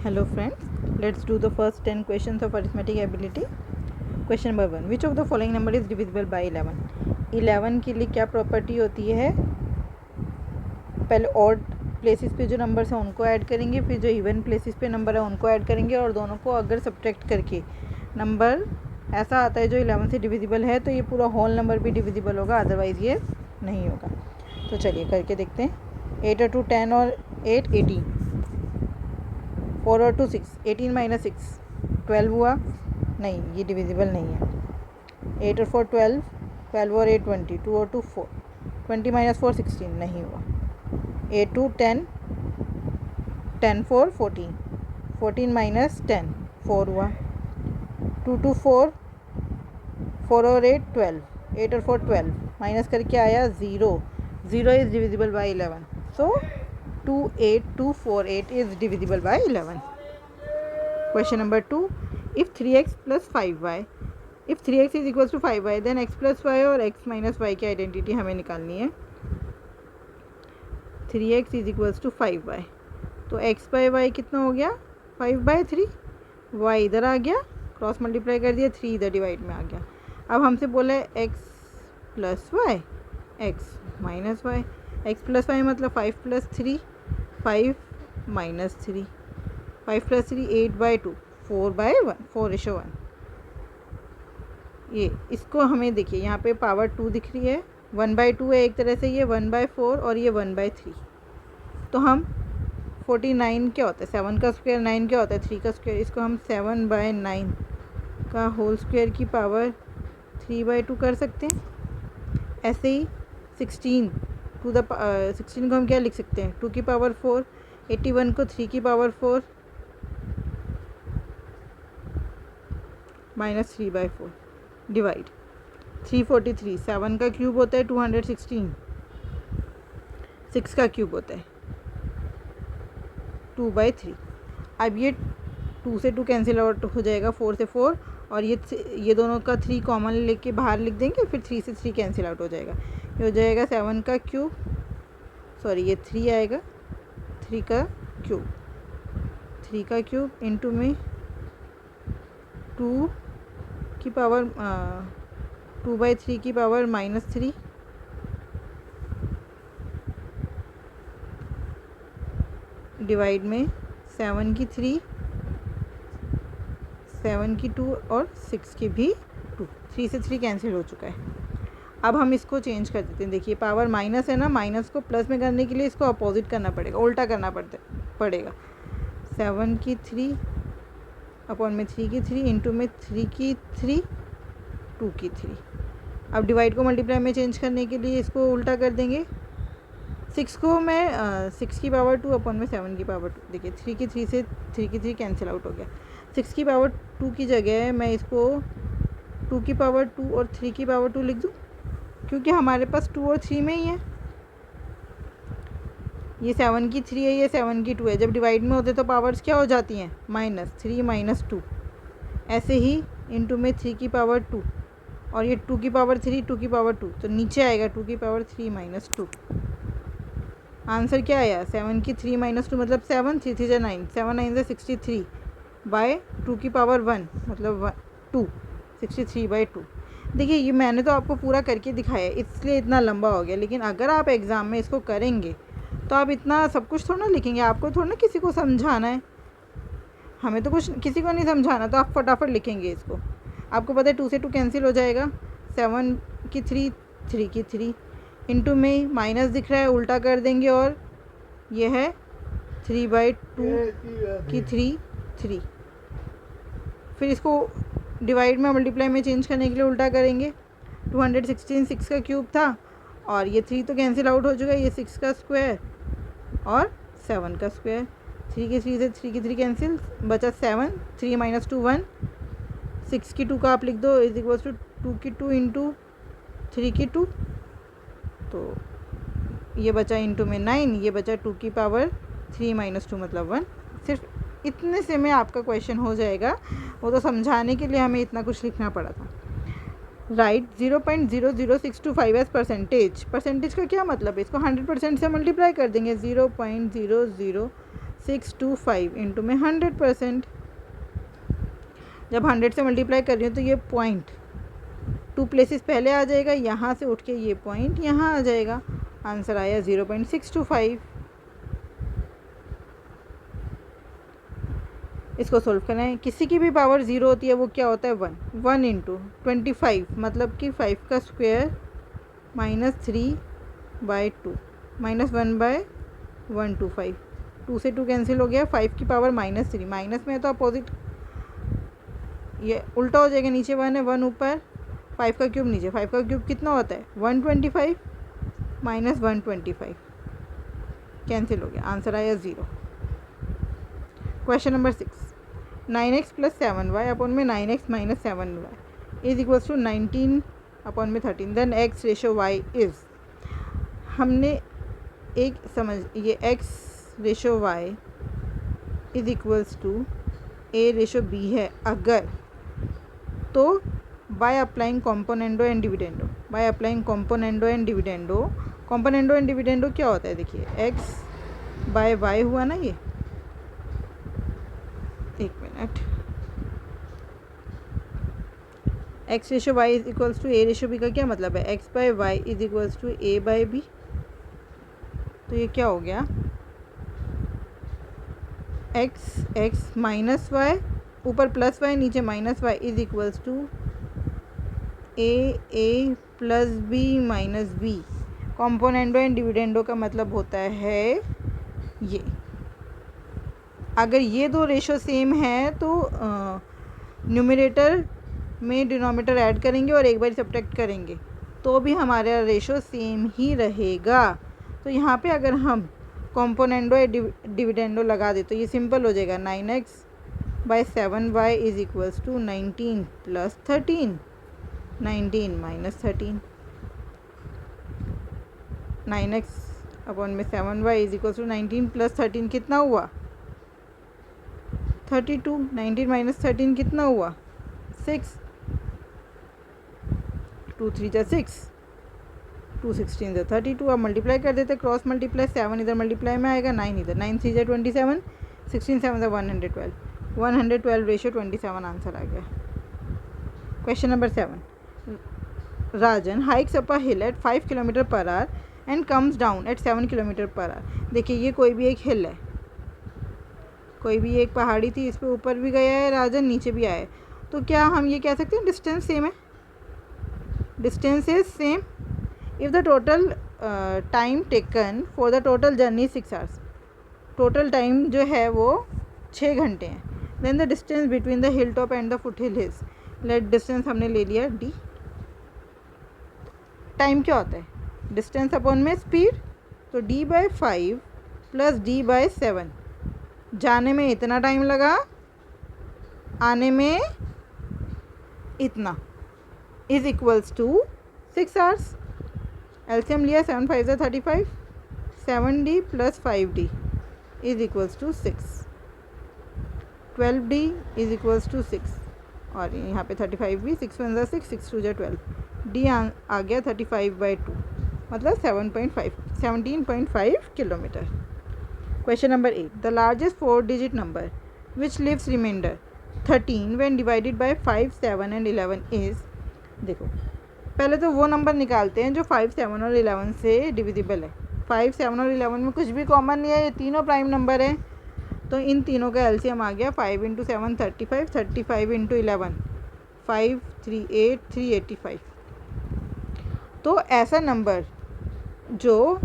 Hello friends, let's do the first 10 questions of arithmetic ability. Question number 1. Which of the following number is divisible by 11? 11 के लिए क्या property होती है? पहले odd places पे जो नंबर्स हैं उनको ऐड करेंगे, फिर जो इवन प्लेसेस पे नंबर है उनको ऐड करेंगे, और दोनों को अगर सब्ट्रैक्ट करके नंबर ऐसा आता है जो 11 से डिविजिबल है तो ये पूरा होल नंबर भी डिविजिबल होगा, अदरवाइज़ ये नहीं होगा. तो चलिए करके देखते हैं. 8 और 2 10 और 8 18. 4 और 2 6. 18 माइनस 6 12 हुआ. नहीं, ये डिविजिबल नहीं है. 8 और 4 12. 12 और 8 20. 2 और 2 4. 20 माइनस 4 16. नहीं हुआ. 8 2 10. 10 4 14. 14 माइनस 10 4 हुआ. 2 2 4. 4 और 8 12. 8 और 4 12. माइनस करके आया 0. 0 is divisible by 11. So 28248 is divisible by 11. Question number 2. If 3x plus 5y, if 3x is equals to 5y, then x plus y और x minus y की आइडेंटिटी हमें निकालनी है. 3x is equals to 5y, तो x by y कितना हो गया? 5/3. y इधर आ गया, क्रॉस मल्टीप्लाई कर दिया, 3 इधर डिवाइड में आ गया. अब हमसे बोला है x plus Y, x minus Y. x plus Y मतलब 5 प्लस 3, 5 माइनस 3. 5 प्लस 3 8/2, 4/1, 4:1. ये इसको हमें देखिए यहाँ पे पावर 2 दिख रही है. 1/2 है एक तरह से, ये 1/4 और ये 1/3. तो हम 49 क्या होता है? 7 का स्क्वायर 9 क्या होता है? 3 का स्क्वायर. इसको हम 7/9 का होल स्क्वायर की पावर 3/2 कर सकते हैं. ऐसे ही 16 16 को हम क्या लिख सकते हैं? 2 की पावर 4. 81 को 3 की पावर 4 माइनस 3/4 डिवाइड. 343. 7 का क्यूब होता है 216. 6 का क्यूब होता है 2/3. अब ये 2 से 2 कैंसिल आउट हो जाएगा, 4 से 4, और ये दोनों का 3 कॉमन लेके बाहर लिख देंगे, फिर 3 से 3 कैंसिल आउट हो जाएगा. ये हो जाएगा 7 का क्यूब, सॉरी ये 3 आएगा, 3 का क्यूब. 3 का क्यूब इंटू में 2 की पावर 2/3 की पावर -3 डिवाइड में 7 की 3, 7 की 2 और 6 की भी 2. 3 से 3 कैंसिल हो चुका है. अब हम इसको चेंज कर देते हैं. देखिए पावर माइनस है ना, माइनस को प्लस में करने के लिए इसको अपोजिट करना पड़ेगा, उल्टा करना पड़ेगा. 7 की 3 अपॉन में 3 की 3 इंटू में 3 की 3, 2 की 3. अब डिवाइड को मल्टीप्लाई में चेंज करने के लिए इसको उल्टा कर देंगे. 6 को मैं 6 की पावर 2 अपॉन में 7 की पावर 2. देखिए 3 की 3 से 3 की 3 कैंसिल आउट हो गया. 6 की पावर 2 की जगह मैं इसको 2 की पावर 2 और 3 की पावर 2 लिख दूँ, क्योंकि हमारे पास 2 और 3 में ही है. ये 7 की 3 है, ये 7 की 2 है. जब डिवाइड में होते तो पावर्स क्या हो जाती हैं? -3 -2. ऐसे ही इंटू में 3 की पावर 2 और ये 2 की पावर 3, 2 की पावर 2, तो नीचे आएगा 2 की पावर 3 - 2. आंसर क्या आया? 7 की 3 - 2 मतलब 7, 3 3 9, 7 9 63 बाय 2 की पावर 1 मतलब 2, 63/2. देखिए ये मैंने तो आपको पूरा करके दिखाया है, इसलिए इतना लंबा हो गया. लेकिन अगर आप एग्ज़ाम में इसको करेंगे तो आप इतना सब कुछ थोड़ा ना लिखेंगे. आपको थोड़ा ना किसी को समझाना है, हमें तो कुछ किसी को नहीं समझाना, तो आप फटाफट लिखेंगे इसको. आपको पता है 2 से 2 कैंसिल हो जाएगा. 7 की 3, 3 की 3 इंटू में माइनस दिख रहा है, उल्टा कर देंगे, और ये है 3/2 की 3. फिर इसको डिवाइड में मल्टीप्लाई में चेंज करने के लिए उल्टा करेंगे. 216 6 का क्यूब था, और ये 3 तो कैंसिल आउट हो चुका है. ये 6 का स्क्वायर और 7 का स्क्वायर. 3 की 3 से 3 की 3 कैंसिल, बचा 7. 3 - 2 1. 6 की 2 का आप लिख दो इज इक्वल्स टू 2 की 2 इंटू 3 की 2. तो ये बचा इंटू में 9, ये बचा 2 की पावर 3 - 2 मतलब 1. सिर्फ इतने से में आपका क्वेश्चन हो जाएगा. वो तो समझाने के लिए हमें इतना कुछ लिखना पड़ा था. Right 0.0065 as percentage. परसेंटेज का क्या मतलब है? इसको 100% से मल्टीप्लाई कर देंगे. 625 इंटू में 100%। जब 100 से मल्टीप्लाई कर रही हूँ तो ये पॉइंट 2 प्लेसेस पहले आ जाएगा, यहाँ से उठ के ये पॉइंट यहाँ आ जाएगा। आंसर आया 0.625। इसको सोल्व करें। किसी की भी पावर 0 होती है वो क्या होता है 1। 1 इंटू 25 मतलब कि 5 का स्क्वायर -3/2 -1/125। 2 से 2 कैंसिल हो गया। 5 की पावर -3, माइनस में है तो अपोजिट ये उल्टा हो जाएगा। नीचे 1 है, 1 ऊपर, 5 का क्यूब नीचे। 5 का क्यूब कितना होता है 125 -125 कैंसिल हो गया। आंसर आया 0। Question number 6, 9x + 7y upon में 9x - 7y is equals to 19 upon में 13। Then x ratio y is, हमने एक समझ ये x ratio y is equals to a ratio b है अगर, तो by applying componendo and dividendo. By applying componendo and dividendo, componendo and dividendo क्या होता है देखिए, x बाय y हुआ ना ये, एक minute, x ratio y is equals to a ratio b का क्या मतलब है, x by y is equals to a by b। तो ये क्या हो गया, x माइनस वाई, ऊपर प्लस वाई नीचे minus y is equals to a plus b minus b। Componendo and dividendo का मतलब होता है ये, अगर ये दो रेशो सेम है तो न्यूमरेटर में डिनोमिनेटर ऐड करेंगे और एक बार सब्ट्रैक्ट करेंगे तो भी हमारा रेशो सेम ही रहेगा। तो यहाँ पे अगर हम कॉम्पोनेंडो या डिविडेंडो लगा दे तो ये सिंपल हो जाएगा। 9x by 7y is equals to 19 + 13, 19 - 13। 9x upon में 7y इज इक्वल्स टू 19 + 13 कितना हुआ 32। 19 - 13 कितना हुआ 6। 2 3 जा 6, 2 16 जा 32। अब मल्टीप्लाई कर देते, क्रॉस मल्टीप्लाई, 7 इधर मल्टीप्लाई में आएगा, 9 इधर, 9 3 जा 27, 16 7 जा 112, 112 रेशो 27 आंसर आ गया। Question number 7, Rajan hikes up a hill at 5 km/h and comes down at 7 km/h। देखिए ये कोई भी एक हिल है, कोई भी एक पहाड़ी थी, इस पे ऊपर भी गया है राजन, नीचे भी आया है, तो क्या हम ये कह सकते हैं डिस्टेंस सेम है। Distance is same if the total time taken for the total journey 6 hours। Total time जो है वो 6 घंटे हैं। Then the distance between the hill top and the foot hill is, let distance हमने ले लिया d। Time क्या होता है, डिस्टेंस अपॉन में स्पीड, तो d/5 + d/7। जाने में इतना टाइम लगा, आने में इतना, is equals to 6 hours। LCM लिया, 7 5 जा 35, 7d + 5d is equals to 6, 12d is equals to 6, और यहाँ पे 35 भी, 6 1 जा 6, 6 2 जा 12, d आ गया 35/2 मतलब 17.5 kilometre. Question number 8, the largest 4-digit number which leaves remainder 13 when divided by 5 7 and 11 is. देखो पहले तो वो नंबर निकालते हैं जो 5 7 और 11 से डिविजिबल है। 5 7 और 11 में कुछ भी कॉमन नहीं है, ये तीनों प्राइम नंबर हैं, तो इन तीनों का एलसीएम आ गया 5 × 7 35, 35 × 11 5 3 8 385। तो ऐसा नंबर जो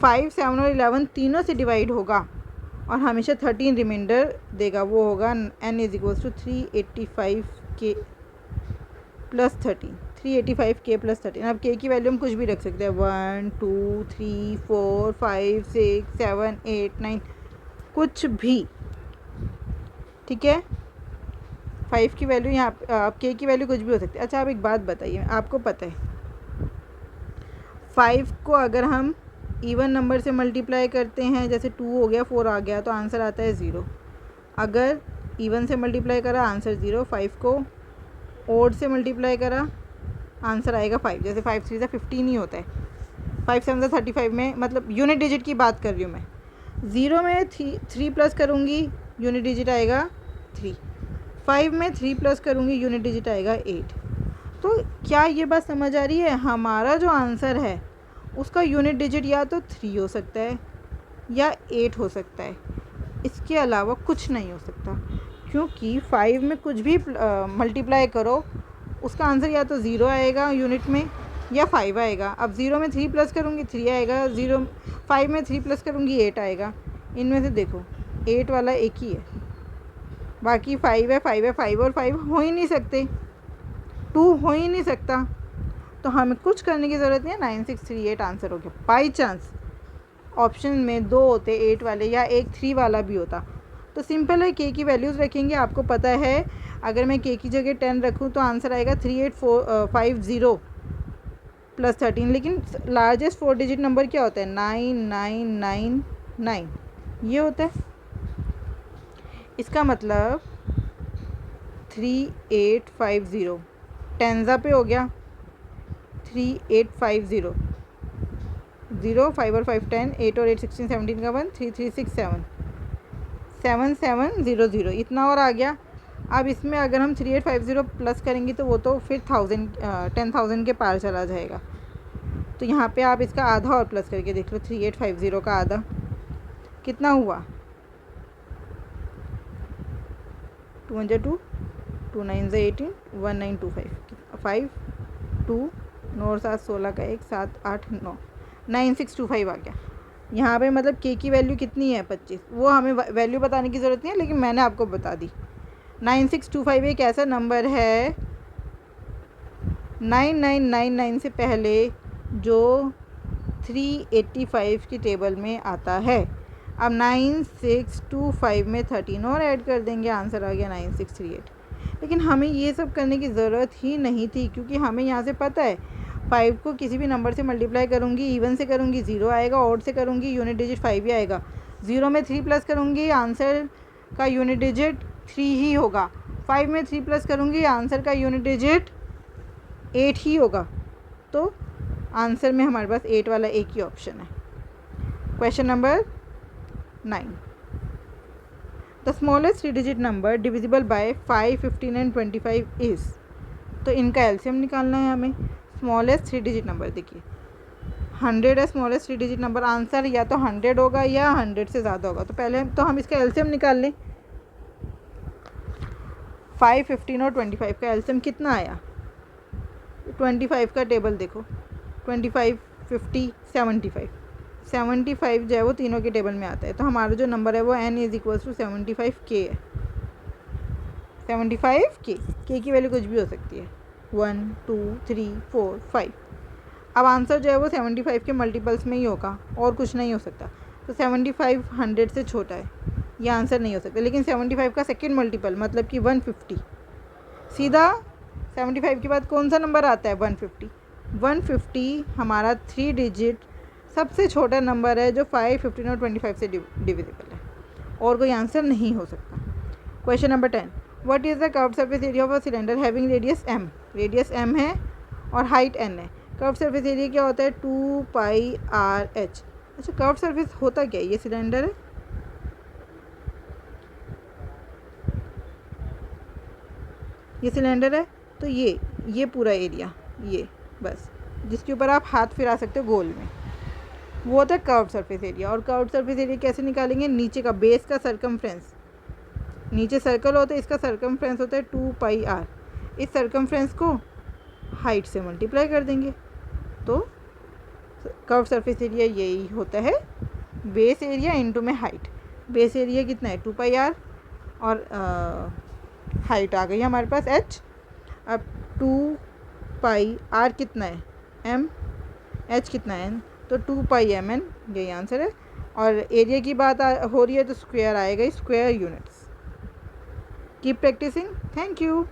5 7 और 11 तीनों से डिवाइड होगा और हमेशा 13 रिमाइंडर देगा, वो होगा n = 385k + 13, 385k + 13। अब k की वैल्यू हम कुछ भी रख सकते हैं, 1 2 3 4 5 6 7 8 9 कुछ भी, ठीक है। 5 की वैल्यू यहाँ आप k की वैल्यू कुछ भी हो सकती है। अच्छा आप एक बात बताइए, आपको पता है 5 को अगर हम इवन नंबर से मल्टीप्लाई करते हैं, जैसे 2 हो गया 4 आ गया, तो आंसर आता है 0। अगर इवन से मल्टीप्लाई करा आंसर 0, 5 को ओड से मल्टीप्लाई करा आंसर आएगा 5। जैसे 5 3 15 ही होता है, 5 7 35 में, मतलब यूनिट डिजिट की बात कर रही हूँ मैं। 0 में 3 प्लस करूँगी यूनिट डिजिट आएगा 3। 5 में 3 प्लस करूँगी यूनिट डिजिट आएगा 8। तो क्या ये बात समझ आ रही है? हमारा जो आंसर है उसका यूनिट डिजिट या तो 3 हो सकता है या 8 हो सकता है, इसके अलावा कुछ नहीं हो सकता, क्योंकि 5 में कुछ भी मल्टीप्लाई करो उसका आंसर या तो 0 आएगा यूनिट में या 5 आएगा। अब 0 में 3 प्लस करूँगी 3 आएगा, 5 में 3 प्लस करूँगी 8 आएगा। इनमें से देखो 8 वाला एक ही है, बाकी 5 है, 5 है, 5 और 5 हो ही नहीं सकते, 2 हो ही नहीं सकता। तो हमें कुछ करने की ज़रूरत नहीं है, 9638 आंसर हो गया। बाई चांस ऑप्शन में 2 होते 8 वाले या एक 3 वाला भी होता तो सिंपल है, के की वैल्यूज़ रखेंगे। आपको पता है अगर मैं के की जगह 10 रखूँ तो आंसर आएगा 3850 प्लस 13। लेकिन लार्जेस्ट 4 डिजिट नंबर क्या होता है? 9999 ये होता है। इसका मतलब 3850 टेंजा पे हो गया 3850, 0 5 और 5 10, 8 और 8 16 17 का 1 3367 7700 इतना और आ गया। अब इसमें अगर हम 3850 प्लस करेंगे तो वो तो फिर 10,000 के पार चला जाएगा। तो यहाँ पे आप इसका आधा और प्लस करके देख लो, 3850 का आधा कितना हुआ? 2 2 2 9 18 1925 5 2 9 7 16 का 1 7 8 9 9625 आ गया। यहाँ पे मतलब के की वैल्यू कितनी है? 25। वो हमें वैल्यू बताने की ज़रूरत नहीं है, लेकिन मैंने आपको बता दी। 9625 एक ऐसा नंबर है 9999 से पहले जो 385 की टेबल में आता है। अब 9625 में 13 और ऐड कर देंगे, आंसर आ गया 9638। लेकिन हमें ये सब करने की ज़रूरत ही नहीं थी, क्योंकि हमें यहाँ से पता है 5 को किसी भी नंबर से मल्टीप्लाई करूँगी, इवन से करूँगी 0 आएगा, ऑड से करूँगी यूनिट डिजिट 5 ही आएगा। 0 में 3 प्लस करूँगी आंसर का यूनिट डिजिट 3 ही होगा। 5 में 3 प्लस करूँगी आंसर का यूनिट डिजिट 8 ही होगा। तो आंसर में हमारे पास 8 वाला एक ही ऑप्शन है। Question number 9, the smallest 3 digit number divisible by 5, 15 and 25 is. तो इनका एलसीएम निकालना है हमें। स्मॉलेस्ट 3 डिजिट नंबर देखिए 100 है स्मॉलेस्ट 3 डिजिट नंबर, आंसर या तो 100 होगा या 100 से ज़्यादा होगा। तो पहले तो हम इसका एलसीएम निकाल लें। 5, 15 और 25 का एलसीएम कितना आया? 25 का टेबल देखो, 25, 50, 75 जो है वो तीनों के टेबल में आता है। तो हमारा जो नंबर है वो n = 75k है। 75k, के की वैल्यू कुछ भी हो सकती है, 1 2 3 4 5। अब आंसर जो है वो 75 के मल्टीपल्स में ही होगा और कुछ नहीं हो सकता। तो 75 100 से छोटा है, ये आंसर नहीं हो सकता। लेकिन 75 का सेकेंड मल्टीपल मतलब कि 150, सीधा 75 के बाद कौन सा नंबर आता है? 150। 150 हमारा 3 डिजिट सबसे छोटा नंबर है जो 5, 15 और 25 से डिविजिबल है, और कोई आंसर नहीं हो सकता। Question number 10, what is the curved surface area of a cylinder having radius m? Radius m है और हाइट n है। कर्व्ड सरफेस एरिया क्या होता है? 2πr/h। अच्छा, कर्व्ड सरफेस होता क्या है? ये सिलेंडर है, ये सिलेंडर है, तो ये पूरा एरिया, ये बस जिसके ऊपर आप हाथ फिरा सकते हो गोल में, वो होता है कर्व्ड सरफेस एरिया। और कर्व्ड सरफेस एरिया कैसे निकालेंगे? नीचे का बेस का सर्कमफ्रेंस, नीचे सर्कल होता है, इसका सर्कमफ्रेंस होता है 2πr। इस सर्कमफ्रेंस को हाइट से मल्टीप्लाई कर देंगे, तो कर्व्ड सरफेस एरिया यही होता है, बेस एरिया इनटू में हाइट। बेस एरिया कितना है? 2πr, और हाइट आ गई हमारे पास h। अब 2πr कितना है? m, h कितना है? n, तो 2πmn, यही आंसर है। और एरिया की बात हो रही है तो स्क्वायर आएगा, square units. Keep practising, thank you.